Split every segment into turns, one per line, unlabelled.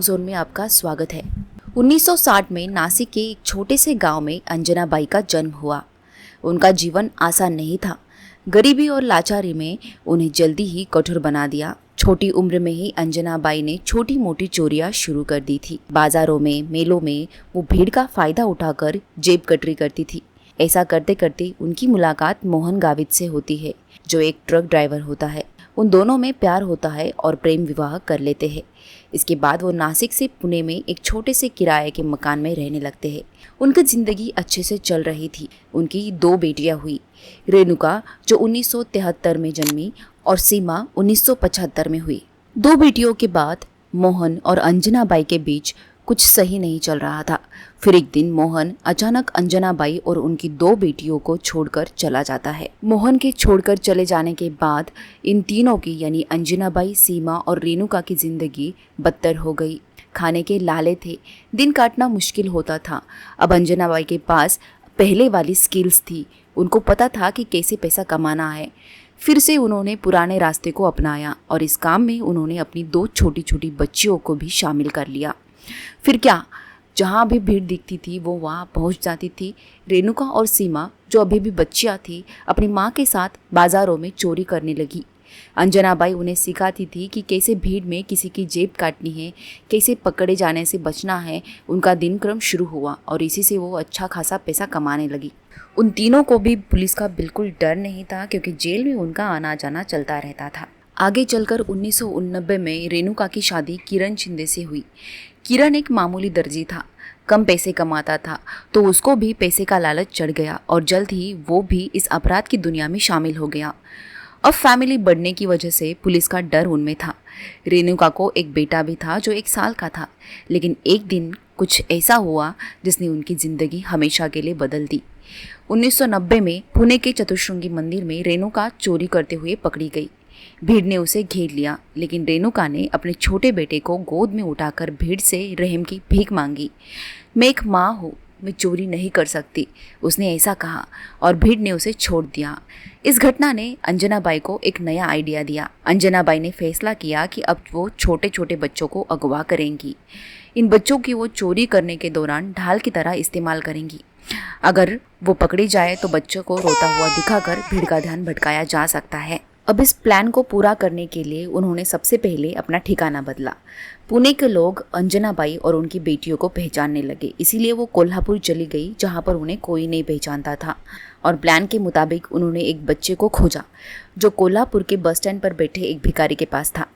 Zone में आपका स्वागत है। 1960 में नासिक के एक छोटे से गांव में अंजनाबाई का जन्म हुआ। उनका जीवन आसान नहीं था। गरीबी और लाचारी में उन्हें जल्दी ही कठोर बना दिया। छोटी उम्र में ही अंजनाबाई ने छोटी मोटी चोरियां शुरू कर दी थी। बाजारों में, मेलों में वो भीड़ का फायदा उठाकर जेब कतरी करती थी। ऐसा करते करते उनकी मुलाकात मोहन गावित से होती है, जो एक ट्रक ड्राइवर होता है। उन दोनों में प्यार होता है और प्रेम विवाह कर लेते हैं। इसके बाद वो नासिक से पुणे में एक छोटे से किराए के मकान में रहने लगते हैं। उनकी जिंदगी अच्छे से चल रही थी। उनकी 2 बेटियां हुई, रेणुका जो 1973 में जन्मी और सीमा 1975 में हुई। 2 बेटियों के बाद मोहन और अंजनाबाई के बीच कुछ सही नहीं चल रहा था। फिर एक दिन मोहन अचानक अंजनाबाई और उनकी 2 बेटियों को छोड़कर चला जाता है। मोहन के छोड़कर चले जाने के बाद इन तीनों की यानी अंजनाबाई, सीमा और रेणुका की जिंदगी बदतर हो गई। खाने के लाले थे, दिन काटना मुश्किल होता था। अब अंजनाबाई के पास पहले वाली स्किल्स थी। उनको पता था कि कैसे पैसा कमाना है। फिर से उन्होंने पुराने रास्ते को अपनाया और इस काम में उन्होंने अपनी 2 छोटी छोटी बच्चियों को भी शामिल कर लिया। फिर क्या, जहाँ भी भीड़ दिखती थी वो वहाँ पहुँच जाती थी। रेणुका और सीमा जो अभी भी बच्चियाँ थी, अपनी माँ के साथ बाजारों में चोरी करने लगी। अंजनाबाई उन्हें सिखाती थी कि कैसे भीड़ में किसी की जेब काटनी है, कैसे पकड़े जाने से बचना है। उनका दिनक्रम शुरू हुआ और इसी से वो अच्छा खासा पैसा कमाने लगी। उन तीनों को भी पुलिस का बिल्कुल डर नहीं था, क्योंकि जेल में उनका आना जाना चलता रहता था। आगे चलकर 1989 में रेणुका की शादी किरण शिंदे से हुई। किरण एक मामूली दर्जी था, कम पैसे कमाता था, तो उसको भी पैसे का लालच चढ़ गया और जल्द ही वो भी इस अपराध की दुनिया में शामिल हो गया। अब फैमिली बढ़ने की वजह से पुलिस का डर उनमें था। रेणुका को एक बेटा भी था जो 1 साल का था, लेकिन एक दिन कुछ ऐसा हुआ जिसने उनकी जिंदगी हमेशा के लिए बदल दी। 1990 में पुणे के चतुश्रृंगी मंदिर में रेणुका चोरी करते हुए पकड़ी गई। भीड़ ने उसे घेर लिया, लेकिन रेणुका ने अपने छोटे बेटे को गोद में उठाकर भीड़ से रहम की भीख मांगी। मैं एक माँ हूँ, मैं चोरी नहीं कर सकती, उसने ऐसा कहा और भीड़ ने उसे छोड़ दिया। इस घटना ने अंजनाबाई को एक नया आइडिया दिया। अंजनाबाई ने फैसला किया कि अब वो छोटे छोटे बच्चों को अगवा करेंगी। इन बच्चों की वो चोरी करने के दौरान ढाल की तरह इस्तेमाल करेंगी। अगर वो पकड़ी जाए तो बच्चों को रोता हुआ दिखाकर भीड़ का ध्यान भटकाया जा सकता है। अब इस प्लान को पूरा करने के लिए उन्होंने सबसे पहले अपना ठिकाना बदला। पुणे के लोग अंजनाबाई और उनकी बेटियों को पहचानने लगे, इसीलिए वो कोल्हापुर चली गई, जहाँ पर उन्हें कोई नहीं पहचानता था। और प्लान के मुताबिक उन्होंने एक बच्चे को खोजा जो कोल्हापुर के बस स्टैंड पर बैठे एक भिखारी के पास था।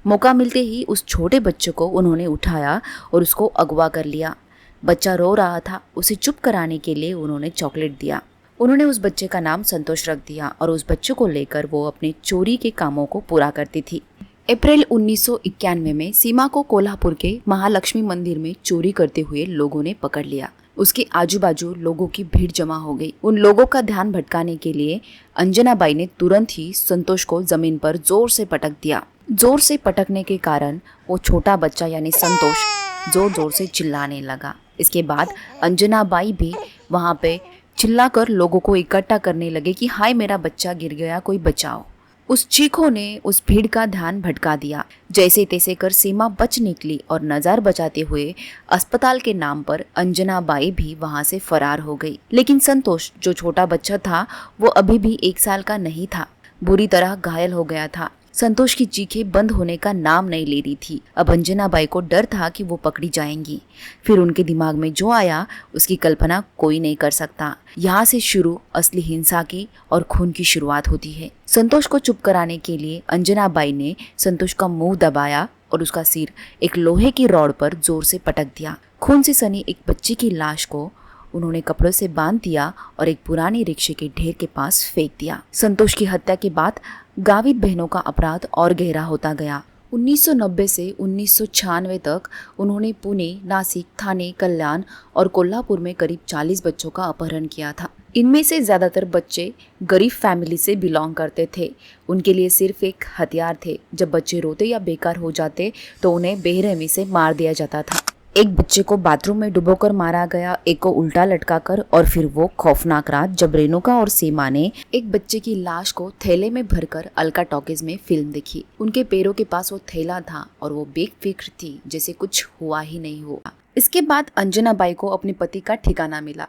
मौका मिलते ही उस छोटे बच्चे को उन्होंने उठाया और उसको अगवा कर लिया। बच्चा रो रहा था, उसे चुप कराने के लिए उन्होंने चॉकलेट दिया। उन्होंने उस बच्चे का नाम संतोष रख दिया और उस बच्चे को लेकर वो अपने चोरी के कामों को पूरा करती थी। अप्रैल 1991 में सीमा को कोल्हापुर के महालक्ष्मी मंदिर में चोरी करते हुए लोगों ने पकड़ लिया। उसके आजू बाजू लोगों की भीड़ जमा हो गई। उन लोगों का ध्यान भटकाने के लिए अंजनाबाई ने तुरंत ही संतोष को जमीन पर जोर से पटक दिया। जोर से पटकने के कारण वो छोटा बच्चा यानी संतोष जोर जोर से चिल्लाने लगा। इसके बाद अंजनाबाई भी वहाँ पे चिल्लाकर लोगों को इकट्ठा करने लगे कि हाय मेरा बच्चा गिर गया, कोई बचाओ। उस चीखों ने उस भीड़ का ध्यान भटका दिया। जैसे तैसे कर सीमा बच निकली और नज़र बचाते हुए अस्पताल के नाम पर अंजनाबाई भी वहां से फरार हो गई। लेकिन संतोष जो छोटा बच्चा था वो अभी भी 1 साल का नहीं था, बुरी तरह घायल हो गया था। संतोष की चीखें बंद होने का नाम नहीं ले रही थी। अब अंजनाबाई को डर था कि वो पकड़ी जाएंगी। फिर उनके दिमाग में जो आया उसकी कल्पना कोई नहीं कर सकता। यहाँ से शुरू असली हिंसा की और खून की शुरुआत होती है। संतोष को चुप कराने के लिए अंजनाबाई ने संतोष का मुंह दबाया और उसका सिर एक लोहे की रॉड पर जोर से पटक दिया। खून से सनी एक बच्चे की लाश को उन्होंने कपड़ों से बांध दिया और एक पुरानी रिक्शे के ढेर के पास फेंक दिया। संतोष की हत्या के बाद गावित बहनों का अपराध और गहरा होता गया। 1990 से 1996 तक उन्होंने पुणे, नासिक, ठाणे, कल्याण और कोल्हापुर में करीब 40 बच्चों का अपहरण किया था। इनमें से ज़्यादातर बच्चे गरीब फैमिली से बिलोंग करते थे। उनके लिए सिर्फ एक हथियार थे। जब बच्चे रोते या बेकार हो जाते तो उन्हें बेरहमी से मार दिया जाता था। एक बच्चे को बाथरूम में डुबोकर मारा गया, एक को उल्टा लटकाकर, और फिर वो खौफनाक रात जब रेणुका और सीमा ने एक बच्चे की लाश को थैले में भरकर अलका टॉकीज में फिल्म देखी। उनके पैरों के पास वो थैला था और वो बेफिक्र थी जैसे कुछ हुआ ही नहीं हुआ। इसके बाद अंजना बाई को अपने पति का ठिकाना मिला।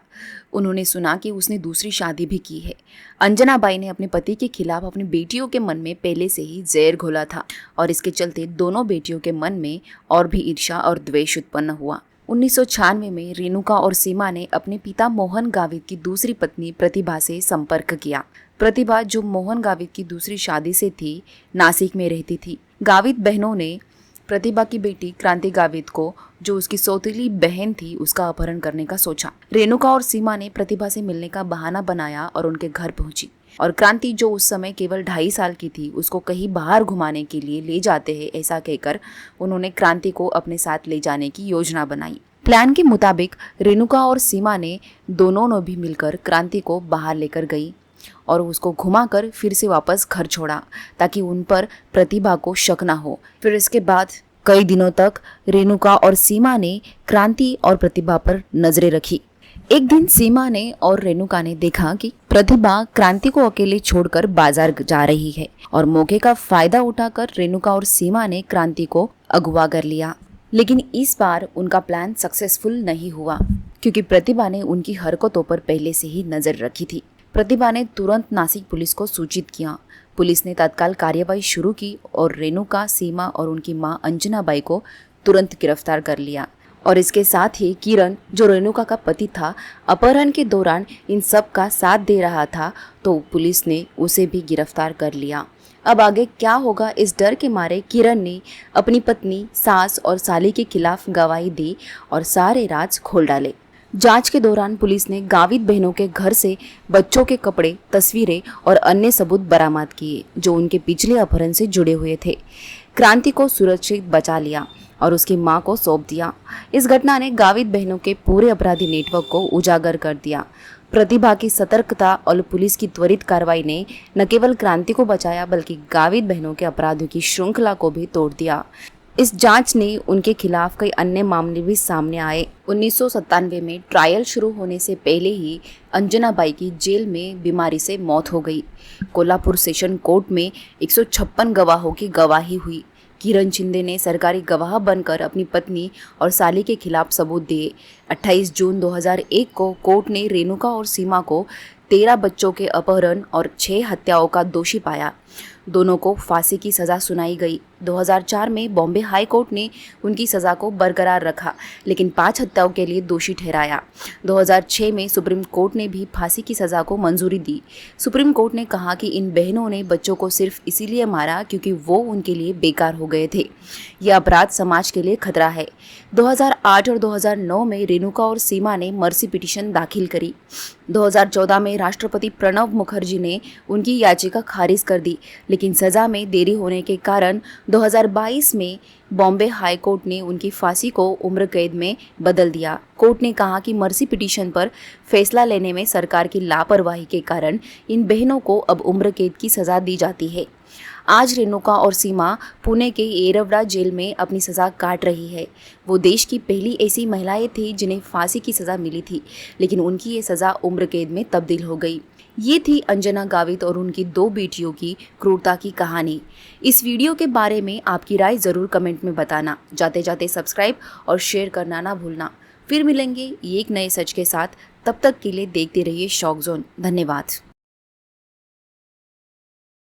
उन्होंने सुना कि उसने दूसरी शादी भी की है। अंजना बाई ने अपने पति के खिलाफ अपनी बेटियों के मन में पहले से ही जहर घोला था और इसके चलते दोनों बेटियों के मन में और भी ईर्ष्या और द्वेष उत्पन्न हुआ। 1996 में रेणुका और सीमा ने अपने पिता मोहन गावित की दूसरी पत्नी प्रतिभा से संपर्क किया। प्रतिभा, जो मोहन गावित की दूसरी शादी से थी, नासिक में रहती थी। गावित बहनों ने प्रतिभा की बेटी क्रांति गावित को, जो उसकी सौतेली बहन थी, उसका अपहरण करने का सोचा। रेणुका और सीमा ने प्रतिभा से मिलने का बहाना बनाया और उनके घर पहुंची और क्रांति, जो उस समय केवल 2.5 साल की थी, उसको कहीं बाहर घुमाने के लिए ले जाते हैं ऐसा कहकर उन्होंने क्रांति को अपने साथ ले जाने की योजना बनाई। प्लान के मुताबिक रेणुका और सीमा ने दोनों भी मिलकर क्रांति को बाहर लेकर गई और उसको घुमाकर फिर से वापस घर छोड़ा ताकि उन पर प्रतिभा को शक ना हो। फिर इसके बाद कई दिनों तक रेणुका और सीमा ने क्रांति और प्रतिभा पर नजरें रखी। एक दिन सीमा ने और रेणुका ने देखा कि प्रतिभा क्रांति को अकेले छोड़कर बाजार जा रही है और मौके का फायदा उठाकर रेणुका और सीमा ने क्रांति को अगवा कर लिया। लेकिन इस बार उनका प्लान सक्सेसफुल नहीं हुआ क्योंकि प्रतिभा ने उनकी हरकतों पर पहले से ही नजर रखी थी। प्रतिभा ने तुरंत नासिक पुलिस को सूचित किया। पुलिस ने तत्काल कार्यवाही शुरू की और रेणुका, सीमा और उनकी मां अंजना बाई को तुरंत गिरफ्तार कर लिया। और इसके साथ ही किरण, जो रेणुका का पति था, अपहरण के दौरान इन सब का साथ दे रहा था, तो पुलिस ने उसे भी गिरफ्तार कर लिया। अब आगे क्या होगा, इस डर के मारे किरण ने अपनी पत्नी, सास और साली के खिलाफ गवाही दी और सारे राज खोल डाले। जांच के दौरान पुलिस ने गावित बहनों के घर से बच्चों के कपड़े, तस्वीरें और अन्य सबूत बरामद किए जो उनके पिछले अपहरण से जुड़े हुए थे। क्रांति को सुरक्षित बचा लिया और उसकी मां को सौंप दिया। इस घटना ने गावित बहनों के पूरे अपराधी नेटवर्क को उजागर कर दिया। प्रतिभा की सतर्कता और पुलिस की त्वरित कार्रवाई ने न केवल क्रांति को बचाया बल्कि गावित बहनों के अपराधों की श्रृंखला को भी तोड़ दिया। इस जांच ने उनके खिलाफ कई अन्य मामले भी सामने आए। 1997 में ट्रायल शुरू होने से पहले ही अंजना बाई की जेल में बीमारी से मौत हो गई। कोल्हापुर सेशन कोर्ट में 156 गवाहों की गवाही हुई। किरण शिंदे ने सरकारी गवाह बनकर अपनी पत्नी और साली के खिलाफ सबूत दिए। 28 जून 2001 को कोर्ट ने रेणुका और सीमा को 13 बच्चों के अपहरण और 6 हत्याओं का दोषी पाया। दोनों को फांसी की सज़ा सुनाई गई। 2004 में बॉम्बे हाई कोर्ट ने उनकी सज़ा को बरकरार रखा लेकिन 5 हत्याओं के लिए दोषी ठहराया। 2006 में सुप्रीम कोर्ट ने भी फांसी की सज़ा को मंजूरी दी। सुप्रीम कोर्ट ने कहा कि इन बहनों ने बच्चों को सिर्फ इसीलिए मारा क्योंकि वो उनके लिए बेकार हो गए थे। यह अपराध समाज के लिए खतरा है। 2008 और 2009 में रेणुका और सीमा ने मर्सी पिटीशन दाखिल करी। 2014 में राष्ट्रपति प्रणब मुखर्जी ने उनकी याचिका खारिज कर दी लेकिन सज़ा में देरी होने के कारण 2022 में बॉम्बे हाई कोर्ट ने उनकी फांसी को उम्र कैद में बदल दिया। कोर्ट ने कहा कि मर्सी पिटीशन पर फैसला लेने में सरकार की लापरवाही के कारण इन बहनों को अब उम्र कैद की सज़ा दी जाती है। आज रेणुका और सीमा पुणे के येरवडा जेल में अपनी सज़ा काट रही है। वो देश की पहली ऐसी महिलाएं थी जिन्हें फांसी की सज़ा मिली थी लेकिन उनकी ये सज़ा उम्र कैद में तब्दील हो गई। ये थी अंजना गावित और उनकी 2 बेटियों की क्रूरता की कहानी। इस वीडियो के बारे में आपकी राय ज़रूर कमेंट में बताना। जाते जाते सब्सक्राइब और शेयर करना ना भूलना। फिर मिलेंगे एक नए सच के साथ। तब तक के लिए देखते रहिए शॉक जोन। धन्यवाद।